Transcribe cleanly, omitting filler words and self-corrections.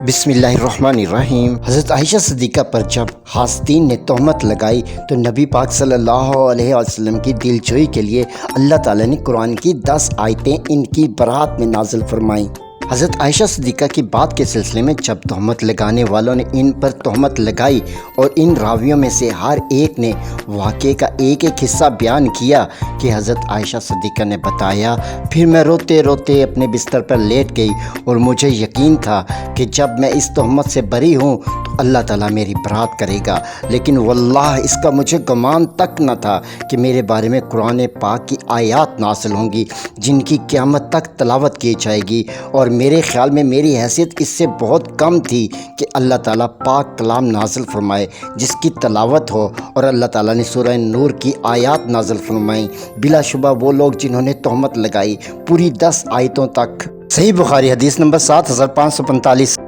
बिस्मिल्लाहिर्रहमानिर्रहीम। हज़रत आयशा सिद्दीक़ा पर जब हासदीन ने तोहमत लगाई तो नबी पाक सल्लल्लाहु अलैहि वसल्लम की दिलजोई के लिए अल्लाह ताला ने कुरान की 10 आयतें इनकी बरात में नाजिल फरमाईं। हज़रत आयशा सिद्दीक़ा की बात के सिलसिले में जब तोहमत लगाने वालों ने इन पर तोहमत लगाई और इन रावियों में से हर एक ने वाक़े का एक एक हिस्सा बयान किया कि हज़रत आयशा सिद्दीक़ा ने बताया, फिर मैं रोते रोते अपने बिस्तर पर लेट गई और मुझे यकीन था कि जब मैं इस तोहमत से बरी हूँ तो अल्लाह ताला मेरी बरात करेगा, लेकिन वल्लाह इसका मुझे गुमान तक न था कि मेरे बारे में कुरान पाक की आयत नाज़िल होंगी जिनकी क़यामत तक तलावत की जाएगी। और मेरे ख़्याल में मेरी हैसियत इससे बहुत कम थी कि अल्लाह ताला पाक कलाम नाज़िल फरमाए जिसकी तलावत हो, और अल्लाह ताला ने सूरह नूर की आयत नाज़िल फरमाई। बिलाशुबा वो लोग जिन्होंने तोहमत लगाई पूरी 10 आयतों तक। सही बुखारी हदीस नंबर 7545।